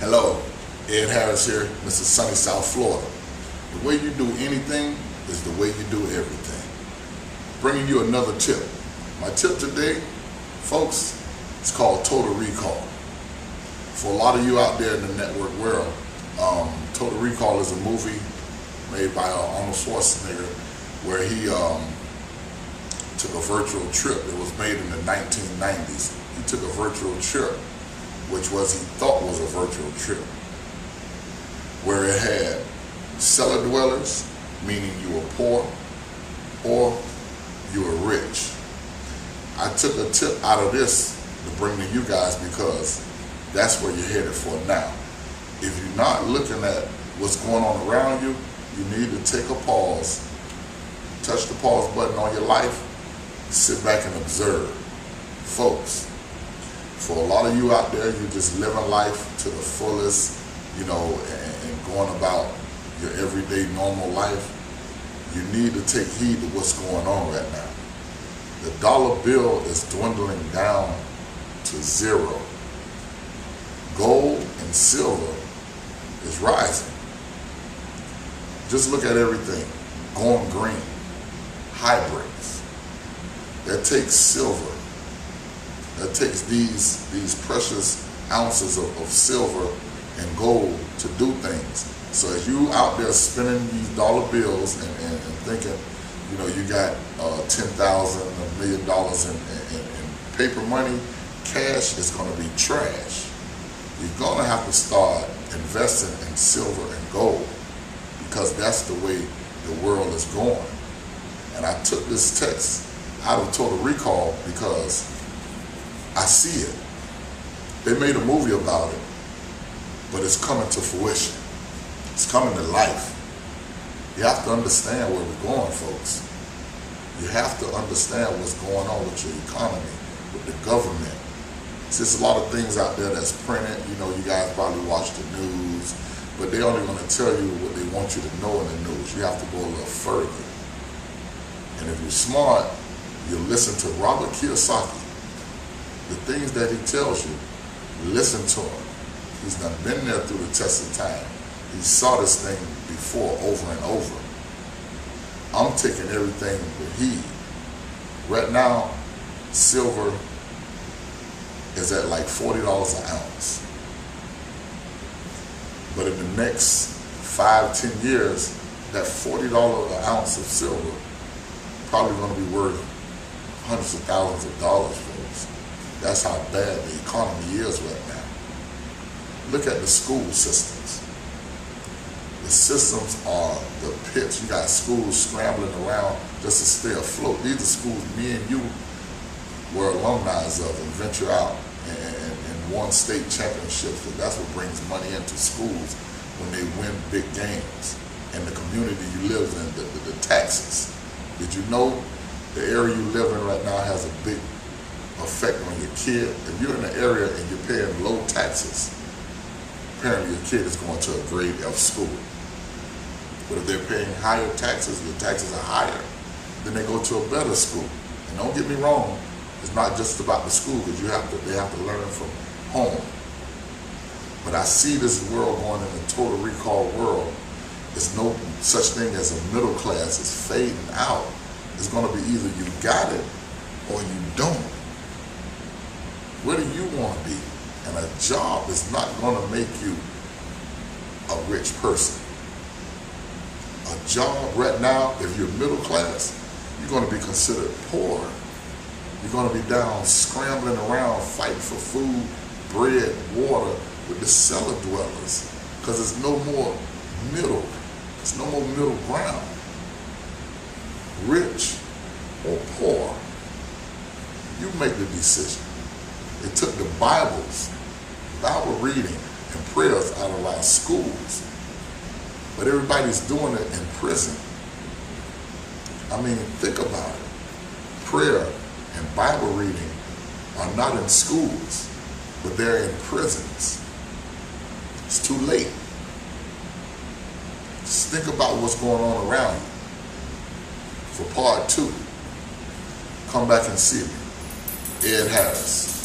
Hello, Ed Harris here, Mr. Sunny South Florida. The way you do anything is the way you do everything. Bringing you another tip. My tip today, folks, is called Total Recall. For a lot of you out there in the network world, Total Recall is a movie made by Arnold Schwarzenegger where he took a virtual trip. It was made in the 1990s. He took a virtual trip, which was he thought was a virtual trip, where it had cellar dwellers, meaning you were poor, or you were rich. I took a tip out of this to bring to you guys because that's where you're headed for now. If you're not looking at what's going on around you, you need to take a pause, touch the pause button on your life, sit back and observe. Folks, for a lot of you out there, you're just living life to the fullest, and going about your everyday normal life. You need to take heed to what's going on right now. The dollar bill is dwindling down to zero. Gold and silver is rising. Just look at everything. Going green, hybrids. That takes silver. That takes these precious ounces of silver and gold to do things. So as you out there spending these dollar bills and thinking, you got $10,000, $1 million in paper money, cash is going to be trash. You're going to have to start investing in silver and gold because that's the way the world is going. And I took this text out of Total Recall because I see it. They made a movie about it, but it's coming to fruition. It's coming to life. You have to understand where we're going, folks. You have to understand what's going on with your economy, with the government. It's just a lot of things out there that's printed. You guys probably watch the news, but they're only going to tell you what they want you to know in the news. You have to go a little further. And if you're smart, you'll listen to Robert Kiyosaki. The things that he tells you, listen to him. He's done been there through the test of time. He saw this thing before over and over. I'm taking everything with heed. Right now, silver is at like $40 an ounce. But in the next 5-10 years, that $40 an ounce of silver probably going to be worth hundreds of thousands of dollars, folks. That's how bad the economy is right now. Look at the school systems. The systems are the pits. You got schools scrambling around just to stay afloat. These are schools me and you were alumni of and venture out and won state championships. And that's what brings money into schools when they win big games. And the community you live in, the taxes. Did you know the area you live in right now has a big effect on your kid? If you're in an area and you're paying low taxes, apparently your kid is going to a grade F school. But if they're paying higher taxes, your taxes are higher, then they go to a better school. And don't get me wrong, it's not just about the school, because they have to learn from home. But I see this world going in a Total Recall world. There's no such thing as a middle class. It's fading out. It's going to be either you got it or you don't. Where do you want to be? And a job is not going to make you a rich person. A job right now, if you're middle class, you're going to be considered poor. You're going to be down scrambling around fighting for food, bread, water with the cellar dwellers because there's no more middle. There's no more middle ground. Rich or poor, you make the decision. It took the Bible reading and prayers out of our schools, but everybody's doing it in prison. I mean, think about it. Prayer and Bible reading are not in schools, but they're in prisons. It's too late. Just think about what's going on around you. For part 2, come back and see me. Ed Harris.